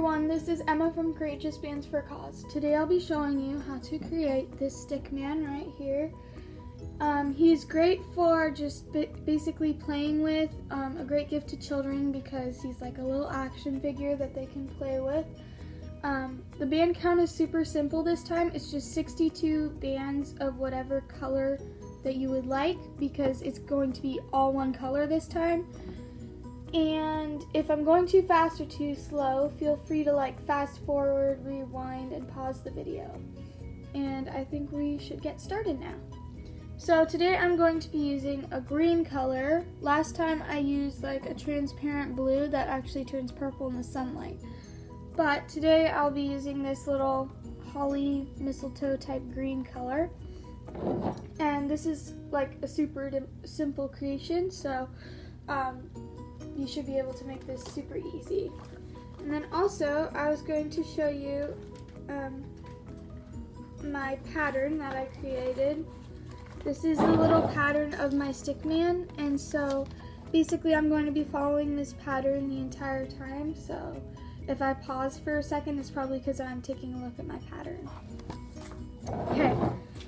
everyone, this is Emma from Courageous Bands for a Cause. Today I'll be showing you how to create this stick man right here. He's great for just basically playing with, a great gift to children because he's like a little action figure that they can play with. The band count is super simple this time. It's just 62 bands of whatever color that you would like because it's going to be all one color this time. And if I'm going too fast or too slow, feel free to like fast forward, rewind, and pause the video. And I think we should get started now. So today I'm going to be using a green color. Last time I used like a transparent blue that actually turns purple in the sunlight. But today I'll be using this little holly mistletoe type green color. And this is like a super simple creation, so you should be able to make this super easy. And then also, I was going to show you my pattern that I created. This is the little pattern of my stick man, and so basically I'm going to be following this pattern the entire time, so if I pause for a second, it's probably because I'm taking a look at my pattern. Okay,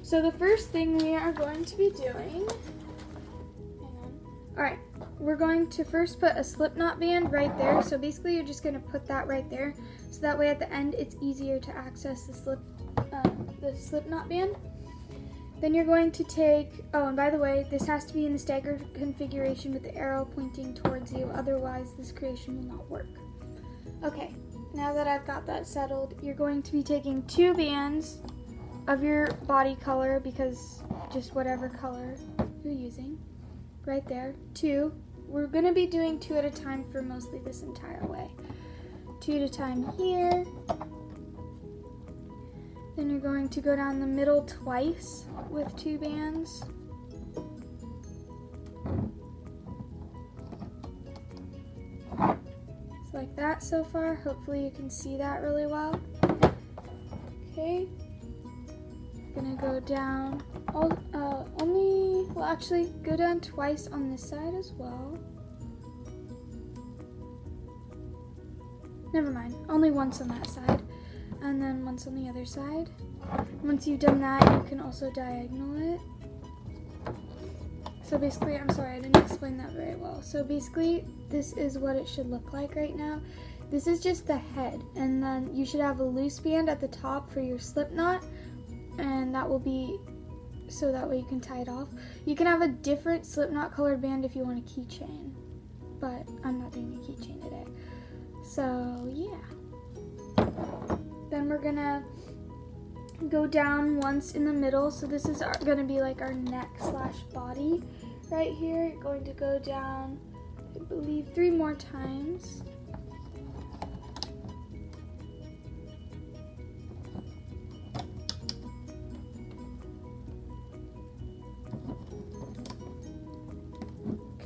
so the first thing we are going to be doing, alright, we're going to first put a slip knot band right there. So basically you're just going to put that right there. So that way at the end it's easier to access the slip knot band. Then you're going to take, oh, and by the way, this has to be in the staggered configuration with the arrow pointing towards you. Otherwise this creation will not work. Okay, now that I've got that settled, you're going to be taking 2 bands of your body color, because just whatever color you're using. Right there, 2. We're going to be doing 2 at a time for mostly this entire way. 2 at a time here. Then you're going to go down the middle twice with 2 bands. It's like that so far. Hopefully you can see that really well. Okay. Gonna go down actually go down twice on this side as well. Never mind, only once on that side, and then once on the other side. Once you've done that, you can also diagonal it. So basically, I'm sorry, I didn't explain that very well. So basically, this is what it should look like right now. This is just the head, and then you should have a loose band at the top for your slip knot, and that will be so that way you can tie it off. You can have a different slip knot colored band if you want a keychain, but I'm not doing a keychain today. So yeah. Then we're gonna go down once in the middle. So this is gonna be like our neck / body right here. You're going to go down, I believe, 3 more times.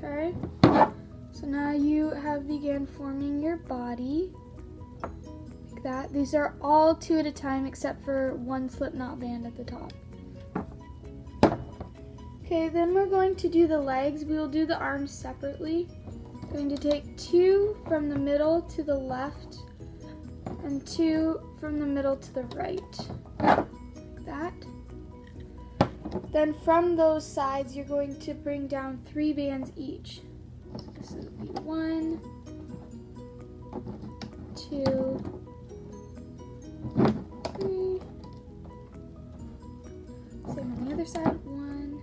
Okay, so now you have begun forming your body like that. These are all 2 at a time except for 1 slip knot band at the top. Okay, then we're going to do the legs. We will do the arms separately. Going to take 2 from the middle to the left and 2 from the middle to the right, like that. Then from those sides, you're going to bring down 3 bands each. So this will be 1, 2, 3. Same on the other side. 1,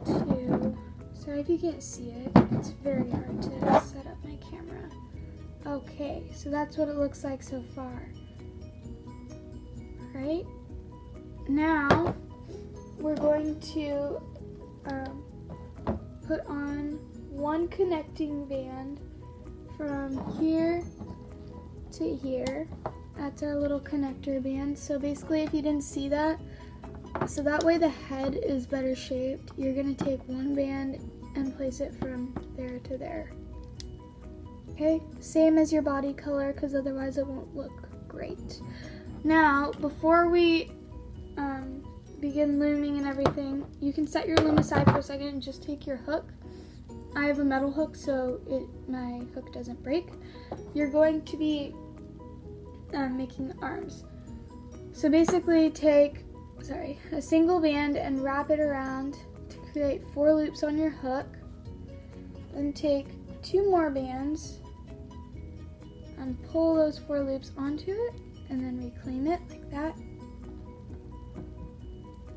2. Sorry if you can't see it. It's very hard to set up my camera. Okay, so that's what it looks like so far. All right. Now, we're going to put on 1 connecting band from here to here. That's our little connector band. So basically, if you didn't see that, so that way the head is better shaped, you're going to take 1 band and place it from there to there. Okay, same as your body color, because otherwise it won't look great. Now, before we begin looming and everything, you can set your loom aside for a second and just take your hook I have a metal hook so my hook doesn't break. You're going to be making the arms. So basically take a single band and wrap it around to create 4 loops on your hook. Then take 2 more bands and pull those 4 loops onto it and then reclaim it like that.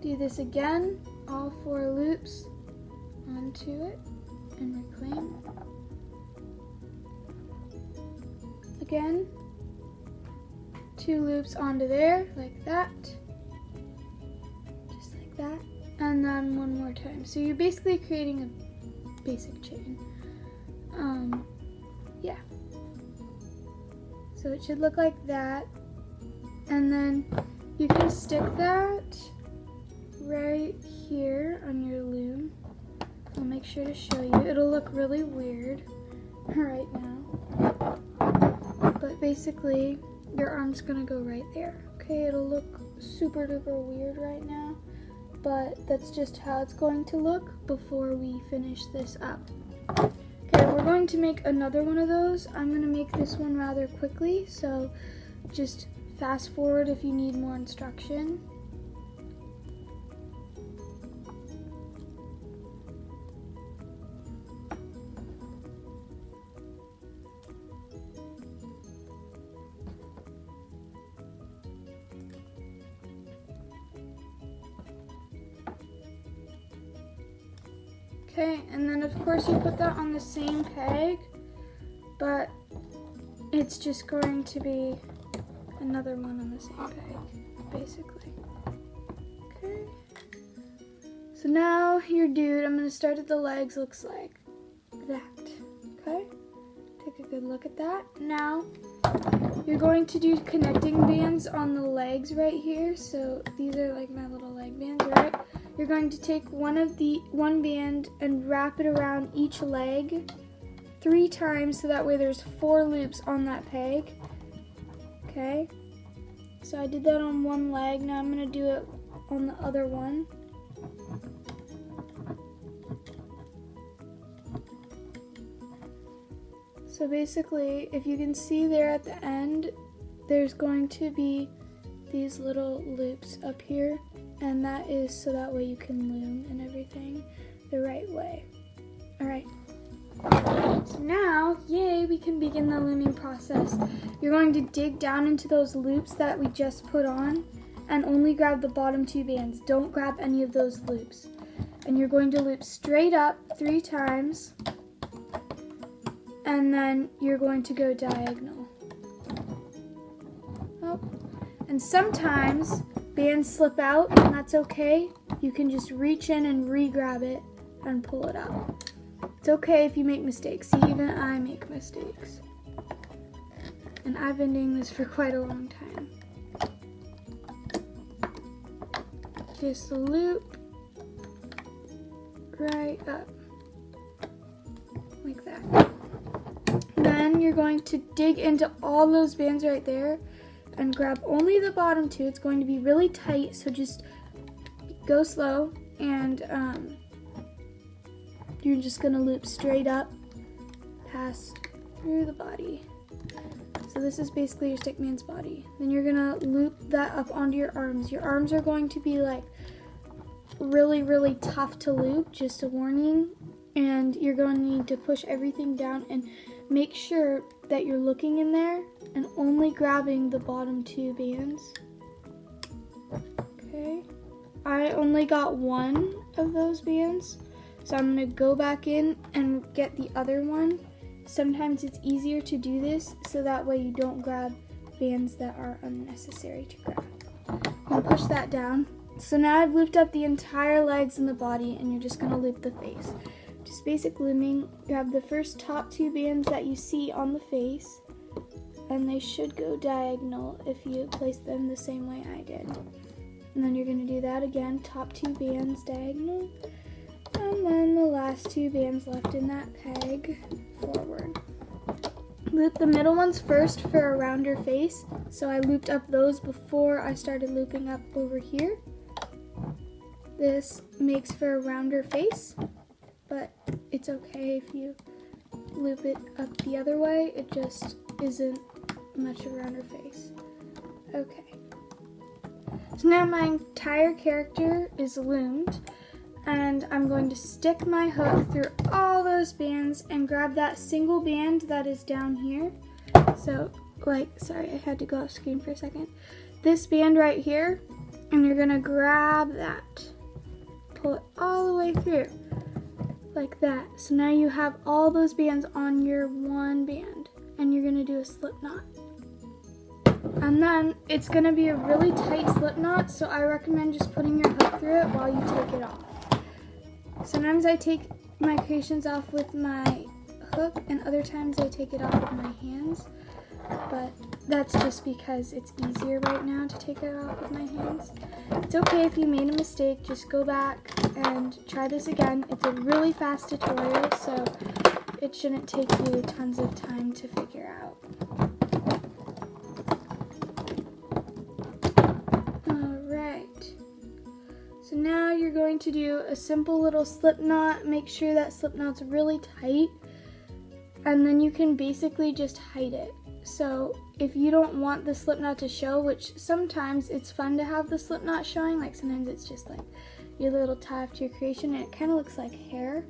Do this again, all 4 loops onto it and reclaim. Again, 2 loops onto there like that. Just like that. And then 1 more time. So you're basically creating a basic chain. Yeah. So it should look like that. And then you can stick that right here on your loom. I'll make sure to show you. It'll look really weird right now. But basically, your arm's gonna go right there. Okay, it'll look super duper weird right now, but that's just how it's going to look before we finish this up. Okay, we're going to make another one of those. I'm gonna make this one rather quickly, so just fast forward if you need more instruction. Okay, and then of course you put that on the same peg, but it's just going to be another one on the same peg, basically. Okay. So now your dude, I'm gonna start at the legs, looks like that. Okay? Take a good look at that. Now, you're going to do connecting bands on the legs right here. So these are like my little leg bands, right? You're going to take one band and wrap it around each leg 3 times so that way there's 4 loops on that peg. Okay? So I did that on one leg, now I'm going to do it on the other one. So basically, if you can see there at the end, there's going to be these little loops up here, and that is so that way you can loom and everything the right way. Alright, so now, yay, we can begin the looming process. You're going to dig down into those loops that we just put on and only grab the bottom 2 bands. Don't grab any of those loops. And you're going to loop straight up 3 times, and then you're going to go diagonal. Oh. And sometimes bands slip out, and that's okay. You can just reach in and re-grab it and pull it up. It's okay if you make mistakes. See, even I make mistakes. And I've been doing this for quite a long time. Just loop right up. Like that. Then you're going to dig into all those bands right there and grab only the bottom 2. It's going to be really tight, so just go slow, and you're just going to loop straight up, pass through the body. So this is basically your stickman's body. Then you're going to loop that up onto your arms. Your arms are going to be like really, really tough to loop, just a warning, and you're going to need to push everything down and make sure that you're looking in there and only grabbing the bottom 2 bands. Okay, I only got 1 of those bands, so I'm going to go back in and get the other one. Sometimes it's easier to do this so that way you don't grab bands that are unnecessary to grab. I'll push that down. So now I've looped up the entire legs and the body, and you're just going to loop the face. Just basic looming. Grab the first top 2 bands that you see on the face, and they should go diagonal if you place them the same way I did. And then you're going to do that again, top 2 bands diagonal, and then the last 2 bands left in that peg forward. Loop the middle ones first for a rounder face, so I looped up those before I started looping up over here. This makes for a rounder face. but it's okay if you loop it up the other way. It just isn't much around her face. Okay. So now my entire character is loomed, and I'm going to stick my hook through all those bands and grab that single band that is down here. So, sorry, I had to go off screen for a second. This band right here, and you're gonna grab that. Pull it all the way through, like that. So now you have all those bands on your one band, and you're gonna do a slip knot. And then it's gonna be a really tight slip knot, so I recommend just putting your hook through it while you take it off. Sometimes I take my creations off with my hook, and other times I take it off with my hands, but that's just because it's easier right now to take it off with my hands. It's okay if you made a mistake, just go back and try this again. It's a really fast tutorial, so it shouldn't take you tons of time to figure out. So now you're going to do a simple little slip knot. Make sure that slip knot's really tight, and then you can basically just hide it. So if you don't want the slip knot to show, which sometimes it's fun to have the slip knot showing, like sometimes it's just like your little tie off to your creation and it kind of looks like hair,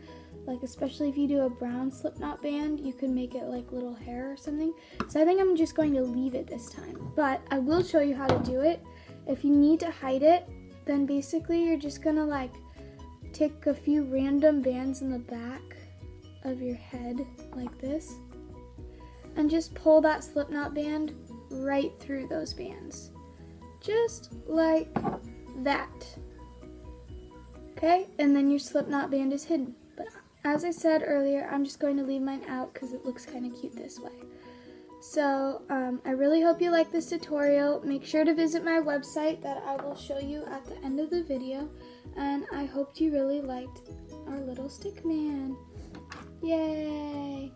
like especially if you do a brown slip knot band, you can make it like little hair or something. So I think I'm just going to leave it this time, but I will show you how to do it. If you need to hide it, then basically you're just gonna like take a few random bands in the back of your head like this and just pull that slip knot band right through those bands, just like that. Okay, and then your slip knot band is hidden. But as I said earlier, I'm just going to leave mine out because it looks kind of cute this way. So I really hope you like this tutorial. Make sure to visit my website that I will show you at the end of the video, and I hope you really liked our little stick man. Yay!